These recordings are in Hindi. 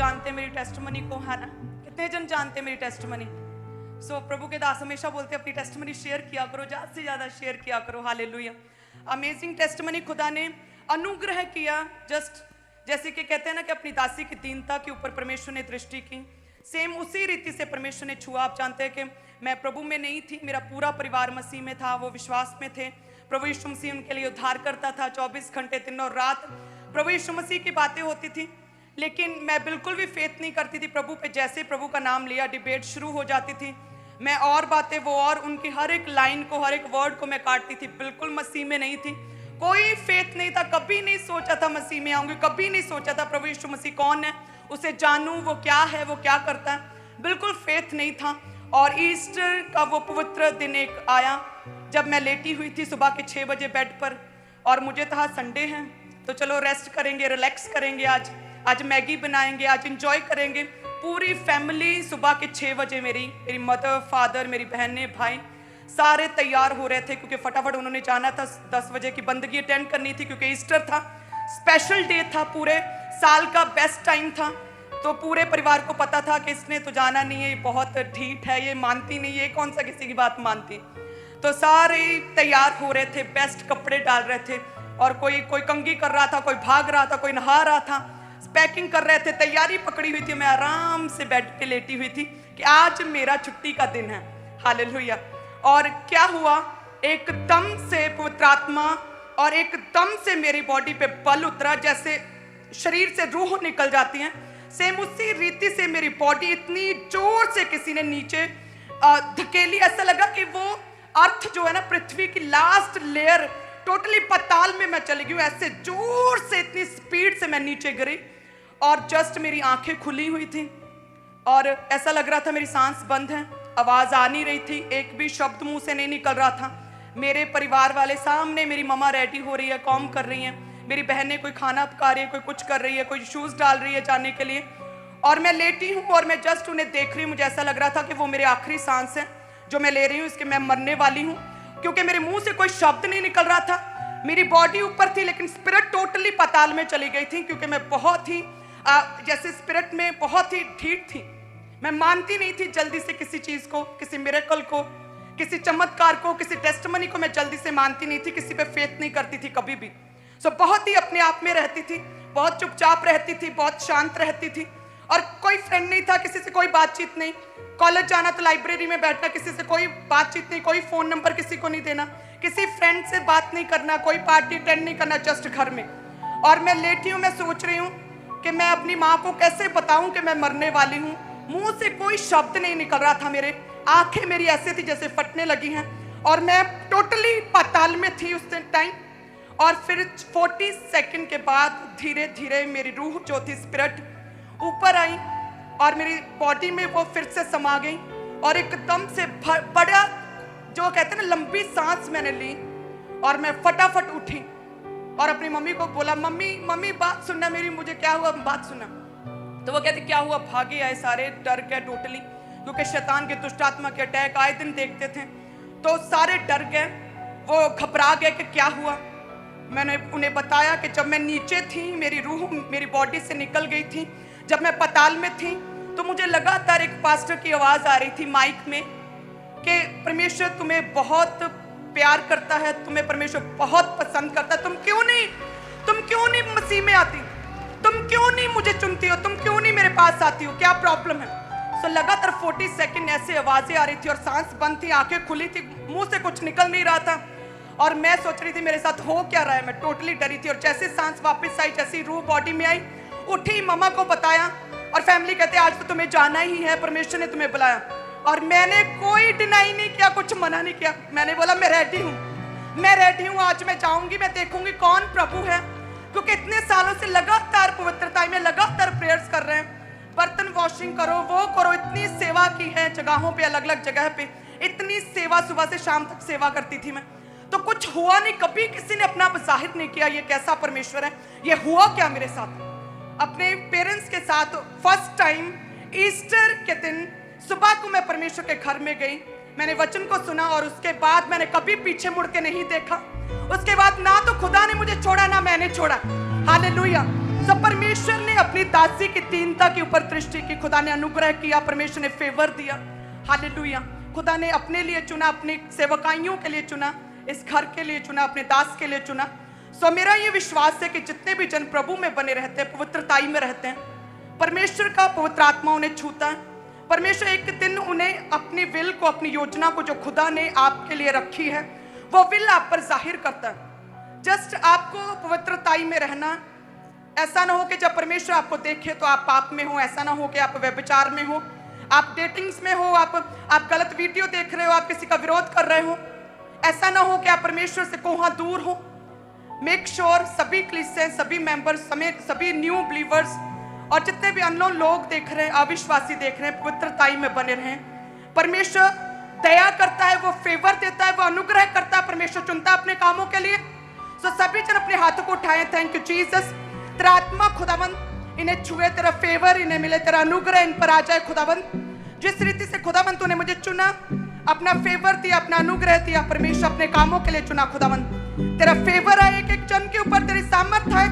जानते मेरी टेस्टमनी को, है ना? कितने जन जानते मेरी टेस्टमनी? प्रभु के दास हमेशा बोलते अपनी टेस्टमनी शेयर किया करो, ज़्यादा से ज़्यादा शेयर किया करो। हालेलुया। अमेजिंग टेस्टमनी खुदा ने अनुग्रह किया, जस्ट जैसे कि कहते हैं ना कि अपनी दासी की दीनता के ऊपर परमेश्वर ने दृष्टि की, सेम उसी रीति से परमेश्वर ने छुआ। आप जानते हैं कि मैं प्रभु में नहीं थी, मेरा पूरा परिवार मसीह में था, वो विश्वास में थे। प्रभु यीशु मसीह उनके लिए उद्धार करता था, 24 घंटे दिन और रात प्रभु यीशु मसीह की बातें होती थी, लेकिन मैं बिल्कुल भी फेथ नहीं करती थी प्रभु पे। जैसे प्रभु का नाम लिया, डिबेट शुरू हो जाती थी, मैं और बातें वो और, उनकी हर एक लाइन को, हर एक वर्ड को मैं काटती थी। बिल्कुल मसीह में नहीं थी, कोई फेथ नहीं था, कभी नहीं सोचा था मसीह में आऊंगी, कभी नहीं सोचा था प्रभु यीशु मसीह कौन है, उसे जानूं, वो क्या है, वो क्या करता है, बिल्कुल फेथ नहीं था। और ईस्टर का वो पवित्र दिन एक आया जब मैं लेटी हुई थी सुबह के 6 बजे बेड पर, और मुझे था संडे है तो चलो रेस्ट करेंगे, रिलैक्स करेंगे, आज मैगी बनाएंगे, आज इंजॉय करेंगे। पूरी फैमिली सुबह के 6 बजे मेरी मदर, फादर, मेरी बहनें, भाई सारे तैयार हो रहे थे, क्योंकि फटाफट उन्होंने जाना था, 10 बजे की बंदगी अटेंड करनी थी, क्योंकि ईस्टर था, स्पेशल डे था, पूरे साल का बेस्ट टाइम था। तो पूरे परिवार को पता था कि इसने तो जाना नहीं है, ये बहुत ढीठ है, ये मानती नहीं, ये कौन सा किसी की बात मानती। तो सारे तैयार हो रहे थे, बेस्ट कपड़े डाल रहे थे, और कोई कंघी कर रहा था, कोई भाग रहा था, कोई नहा रहा था, पैकिंग कर रहे थे, तैयारी पकड़ी हुई थी। मैं आराम से बेड पे लेटी हुई थी कि आज मेरा छुट्टी का दिन है। हालेलुया। और क्या हुआ, एकदम से पवित्र आत्मा और एकदम से मेरी बॉडी पे बल उतरा, जैसे शरीर से रूह निकल जाती है, सेम उसी रीति से मेरी बॉडी इतनी जोर से किसी ने नीचे धकेली। ऐसा लगा कि वो अर्थ जो है ना, पृथ्वी की लास्ट लेयर, टोटली पाताल में मैं चली गई। ऐसे जोर से, इतनी स्पीड से मैं नीचे गिरी, और जस्ट मेरी आंखें खुली हुई थी, और ऐसा लग रहा था मेरी सांस बंद है, आवाज आ नहीं रही थी, एक भी शब्द मुंह से नहीं निकल रहा था। मेरे परिवार वाले सामने, मेरी मम्मा रेडी हो रही है, कॉम कर रही है, मेरी बहनें कोई खाना पका रही है, कोई कुछ कर रही है, कोई शूज डाल रही है जाने के लिए, और मैं लेटी हूँ और मैं जस्ट उन्हें देख रही हूँ। मुझे ऐसा लग रहा था कि वो मेरे आखिरी सांस है जो मैं ले रही हूँ, इसके मैं मरने वाली हूँ, क्योंकि मेरे मुंह से कोई शब्द नहीं निकल रहा था। मेरी बॉडी ऊपर थी, लेकिन स्पिरिट टोटली पाताल में चली गई थी, क्योंकि मैं बहुत ही जैसे स्पिरिट में बहुत ही ढीठ थी। मैं मानती नहीं थी जल्दी से किसी चीज को, किसी मिरेकल को, किसी चमत्कार को, किसी टेस्टमनी को मैं जल्दी से मानती नहीं थी, किसी पे फेथ नहीं करती थी कभी भी। बहुत ही अपने आप में रहती थी, बहुत चुपचाप रहती थी, बहुत शांत रहती थी, और कोई फ्रेंड नहीं था, किसी से कोई बातचीत नहीं। कॉलेज जाना तो लाइब्रेरी में बैठना, किसी से कोई बातचीत नहीं, कोई फोन नंबर किसी को नहीं देना, किसी फ्रेंड से बात नहीं करना, कोई पार्टी अटेंड नहीं करना, जस्ट घर में। और मैं लेटी हूँ, मैं सोच रही हूँ कि मैं अपनी माँ को कैसे बताऊं कि मैं मरने वाली हूँ। मुंह से कोई शब्द नहीं निकल रहा था, मेरे आंखें मेरी ऐसे थी जैसे फटने लगी हैं, और मैं टोटली पाताल में थी उस टाइम। और फिर 40 सेकंड के बाद धीरे धीरे मेरी रूह जो थी, स्पिरिट, ऊपर आई, और मेरी बॉडी में वो फिर से समा गई, और एकदम से बड़ा, जो कहते हैं ना, लंबी सांस मैंने ली, और मैं फटाफट उठी और अपनी मम्मी को बोला, मम्मी बात सुनना मेरी, मुझे क्या हुआ, बात सुनना। तो वो कहते क्या हुआ, भागे आए सारे, डर गए टोटली, क्योंकि शैतान के, दुष्ट आत्मा के अटैक आए दिन देखते थे, तो सारे डर गए, वो घबरा गए कि क्या हुआ। मैंने उन्हें बताया कि जब मैं नीचे थी, मेरी रूह मेरी बॉडी से निकल गई थी, जब मैं पाताल में थी, तो मुझे लगातार एक पास्टर की आवाज आ रही थी माइक में कि परमेश्वर तुम्हें बहुत प्यार करता है, तुम्हें परमेश्वर बहुत पसंद करता है, तुम क्यों नहीं मसीह में आती, तुम क्यों नहीं मुझे चुनती हो, तुम क्यों नहीं मेरे पास आती हो, क्या प्रॉब्लम है। लगातार 40 सेकंड ऐसे आवाजें आ रही थी, और सांस बंद थी, आंखें खुली थी, मुंह से कुछ निकल नहीं रहा था, और मैं सोच रही थी मेरे साथ हो क्या रहा है, मैं टोटली डरी थी। और जैसे सांस वापस आई, जैसी रूह बॉडी में आई, उठी, मम्मा को बताया, और फैमिली कहते आज तो तुम्हें जाना ही है, परमेश्वर ने तुम्हें बुलाया। और मैंने कोई डिनाई नहीं किया, कुछ मना नहीं किया, मैंने बोला मैं रेडी हूँ, आज मैं जाऊंगी, मैं देखूंगी कौन प्रभु है, क्योंकि इतने सालों से लगातार पवित्रता में लगातार प्रेयर्स कर रहे हैं, बर्तन वॉशिंग करो, वो करो, इतनी सेवा की है जगहों पे, अलग अलग जगह पे, इतनी सेवा, सुबह से शाम तक सेवा करती थी मैं, तो कुछ हुआ नहीं, कभी किसी ने अपना जाहिर नहीं किया ये कैसा परमेश्वर है। ये हुआ क्या मेरे साथ, अपने पेरेंट्स के साथ फर्स्ट टाइम ईस्टर के दिन सुबह को मैं परमेश्वर के घर में गई, मैंने वचन को सुना, और उसके बाद मैंने कभी पीछे मुड़ के नहीं देखा। उसके बाद ना तो खुदा ने मुझे छोड़ा, ना मैंने छोड़ा। हालेलुया। सो परमेश्वर ने अपनी दासी की दीनता के ऊपर दृष्टि की, खुदा ने अनुग्रह किया, परमेश्वर ने फेवर दिया। हालेलुया। खुदा ने अपने लिए चुना, अपनी सेवकाइयों के लिए चुना, इस घर के लिए चुना, अपने दास के लिए चुना। सो मेरा ये विश्वास है कि जितने भी जन प्रभु में बने रहते हैं, पवित्रताई में रहते हैं, परमेश्वर का पवित्र आत्मा उन्हें छूता है। परमेश्वर एक दिन उन्हें अपनी विल को, अपनी योजना को जो खुदा ने आपके लिए रखी है, वो विल आप पर जाहिर करता है। जस्ट आपको पवित्रताई में रहना, ऐसा ना हो कि जब परमेश्वर आपको देखे तो आप पाप में हो, ऐसा ना हो कि आप व्यभिचार में हो, आप डेटिंग्स में हो, आप गलत वीडियो देख रहे हो, आप किसी का विरोध कर रहे हो, ऐसा ना हो कि आप परमेश्वर से कोहाँ दूर हो। मेक श्योर सभी क्रिश्चियन, सभी मेंबर्स समेत सभी न्यू बिलीवर्स और जितने भी अननोन लोग देख रहे हैं, अविश्वासी देख रहे हैं, पवित्रताई में बने रहें। परमेश्वर दया करता है, वो फेवर देता है, वो अनुग्रह करता है, परमेश्वर चुनता है अपने कामों के लिए। सो सभी जन अपने हाथों को उठाएं। Thank you Jesus. तेरा आत्मा खुदावंद इन्हें छुए, तेरा फेवर इन्हें मिले, तेरा अनुग्रह इन पर आ जाए खुदावंद। जिस रीति से खुदावंद तूने मुझे चुना, अपना फेवर दिया, अपना अनुग्रह दिया, परमेश्वर अपने कामों के लिए चुना खुदावंद। तेरा फेवर आए एक एक जन के ऊपर, तेरी सामर्थ है,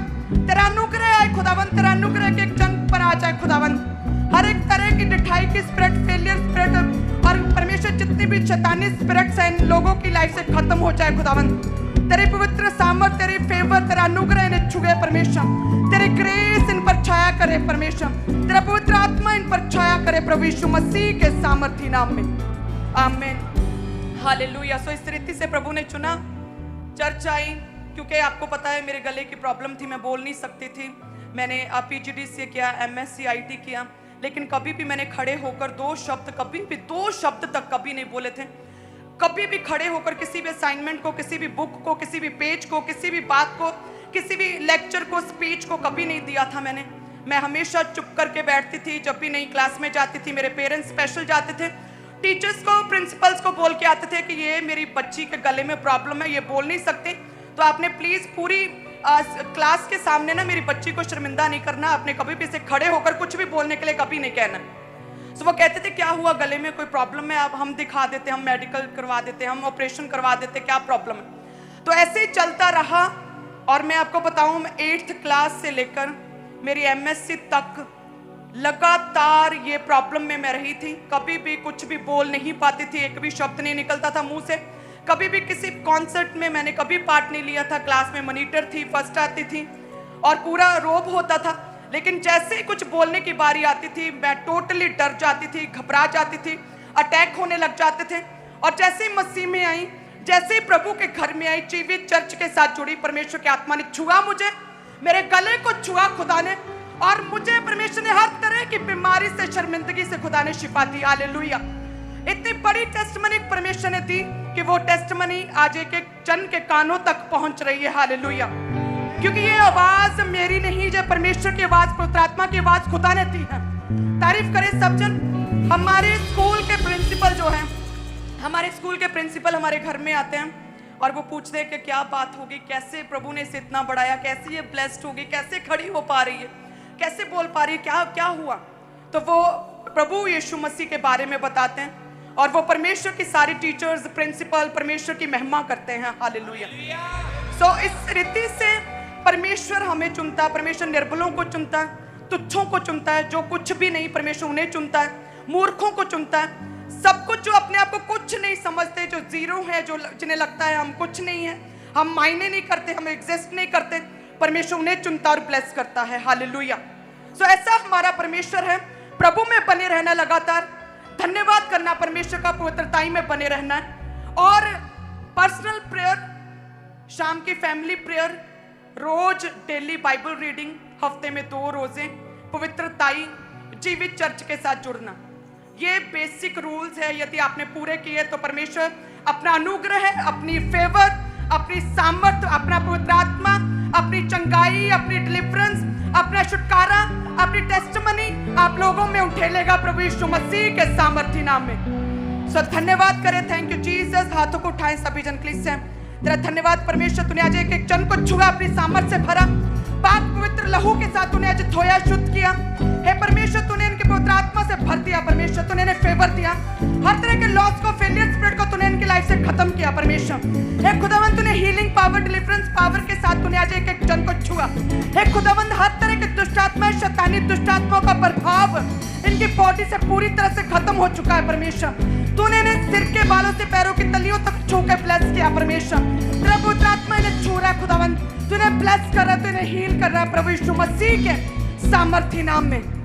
तेरा अनुग्रह आए खुदावंद, तेरा अनुग्रह के एक जन पर आ जाए खुदावंद। हर एक तरह की डिठाई की स्पिरिट, फेलियर स्पिरिट और परमेश्वर जितनी भी शैतानी स्पिरिट्स हैं इन लोगों की लाइफ से खत्म हो जाए खुदावंद। तेरे पवित्र सामर्थ, तेरी फेवर, तेरा अनुग्रह इन्हें छुए परमेश्वर, तेरी ग्रेस इन पर छाया करे परमेश्वर, तेरा पवित्र आत्मा इन पर छाया करे प्रभु यीशु मसीह के सामर्थी नाम में, आमीन। हालेलुया। सो इस रीति से प्रभु ने चुना, चर्च आई, क्योंकि आपको पता है मेरे गले की प्रॉब्लम थी, मैं बोल नहीं सकती थी। मैंने PGDCA किया, MSc IT किया, लेकिन कभी भी मैंने खड़े होकर दो शब्द तक कभी नहीं बोले थे। कभी भी खड़े होकर किसी भी असाइनमेंट को, किसी भी बुक को, किसी भी पेज को, किसी भी बात को, किसी भी लेक्चर को, स्पीच को कभी नहीं दिया था मैंने। मैं हमेशा चुप करके बैठती थी। जब भी नई क्लास में जाती थी, मेरे पेरेंट्स स्पेशल जाते थे, टीचर्स को, प्रिंसिपल्स को बोल के आते थे कि ये मेरी बच्ची के गले में प्रॉब्लम है, ये बोल नहीं सकती, तो आपने प्लीज पूरी क्लास के सामने ना मेरी बच्ची को शर्मिंदा नहीं करना, आपने कभी भी इसे खड़े होकर कुछ भी बोलने के लिए कभी नहीं कहना। तो वो कहते थे क्या हुआ, गले में कोई प्रॉब्लम है, अब हम दिखा देते, हम मेडिकल करवा देते, हम ऑपरेशन करवा देते, क्या प्रॉब्लम है। तो ऐसे ही चलता रहा और मैं आपको बताऊं, 8th क्लास से लेकर मेरी MSc तक लगातार ये प्रॉब्लम में मैं रही थी। कभी भी कुछ भी बोल नहीं पाती थी, एक भी शब्द नहीं निकलता था मुंह से। कभी भी किसी कॉन्सर्ट में मैंने कभी पार्ट नहीं लिया था। क्लास में मॉनिटर थी, फर्स्ट आती थी और पूरा रोब होता था, लेकिन जैसे ही कुछ बोलने की बारी आती थी मैं टोटली डर जाती थी, घबरा जाती थी, अटैक होने लग जाते थे। और जैसे ही मसीह में आई, जैसे ही प्रभु के घर में आई, जीवित चर्च के साथ जुड़ी, परमेश्वर के आत्मा ने छुआ मुझे, मेरे गले को छुआ खुदा ने, और मुझे परमेश्वर ने हर तरह की बीमारी से, शर्मिंदगी से खुदा ने शिफा दी। हालेलुया। इतनी बड़ी टेस्टमनी परमेश्वर ने दी कि वो टेस्टमनी आज एक एक जन के कानों तक पहुंच रही है। हालेलुया। क्योंकि ये आवाज मेरी नहीं, जो परमेश्वर की आवाज, पवित्र आत्मा की आवाज खुदा ने दी है। तारीफ करें सब जन। हमारे स्कूल के प्रिंसिपल जो हैं, हमारे स्कूल के प्रिंसिपल हमारे घर में आते हैं और वो पूछते हैं कि क्या बात होगी, कैसे प्रभु ने इसे इतना बढ़ाया, कैसे ये ब्लेस्ड होगी, कैसे खड़ी हो पा रही है, कैसे बोल पा रही है, क्या क्या हुआ। तो वो प्रभु यीशु मसीह के बारे में बताते हैं और वो परमेश्वर की सारी टीचर्स, प्रिंसिपल परमेश्वर की महिमा करते हैं। हालेलुया। सो इस रीति से परमेश्वर हमें चुनता है। परमेश्वर निर्बलों को चुनता है, तुच्छों को चुनता है, जो कुछ भी नहीं परमेश्वर उन्हें चुनता है, मूर्खों को चुनता है, सब कुछ जो अपने आप को कुछ नहीं समझते, जो जीरो है, जो जिन्हें लगता है हम कुछ नहीं है, हम मायने नहीं करते, हम एग्जिस्ट नहीं करते, परमेश्वर उन्हें चुनता और ब्लेस करता है। हालेलुया। सो ऐसा हमारा परमेश्वर है। प्रभु में बने रहना, लगातार धन्यवाद करना, परमेश्वर का पवित्रताई में बने रहना है। और पर्सनल प्रेयर, शाम की फैमिली प्रेयर, रोज डेली बाइबल रीडिंग, हफ्ते में 2 रोजे, पवित्रताई, जीवित चर्च के साथ जुड़ना, ये बेसिक रूल्स है। यदि आपने पूरे किए तो परमेश्वर अपना अनुग्रह है, अपनी फेवर, अपनी सामर्थ, अपना पवित्र आत्मा, अपनी चंगाई, अपनी डिलीवरेंस, अपना छुटकारा, अपनी टेस्टमनी आप लोगों में उठेलेगा प्रभु यीशु मसीह के सामर्थी नाम में। सो धन्यवाद करें। Thank you Jesus. हाथों को उठाएं सभी जन प्लीज से। तेरा धन्यवाद परमेश्वर, तूने आज एक एक जन को छुआ, अपनी सामर्थ से भरा, पाक पवित्र लहू के साथ तूने आज धोया, शुद्ध किया। हे परमेश्वर, तूने इनके पवित्र आत्मा से भर दिया। परमेश्वर, तूने इन्हें फेवर दिया, हर तरह के लॉस को, फेलियर स्पिरिट को तूने इनकी लाइफ से खत्म किया। परमेश्वर, हे खुदावंद, तूने हीलिंग पावर, डिलीवरेंस पावर के साथ तूने आज एक एक जन को छुआ। हे खुदावंद, हर तरह के दुष्ट आत्मा, शैतानी दुष्ट आत्माओं का प्रभाव इनकी बॉडी से पूरी तरह से खत्म हो चुका है परमेश्वर। तूने इन्हें सिर के बालों से पैरों की तलियों तक छू के ब्लेस किया परमेश्वर। तेरा पवित्र आत्मा इन्हें छू रहा है खुदावंद, तूने ब्लेस कर रहा है, तूने हील कर रहा है प्रभु यीशु मसीह के सामर्थ्य नाम में।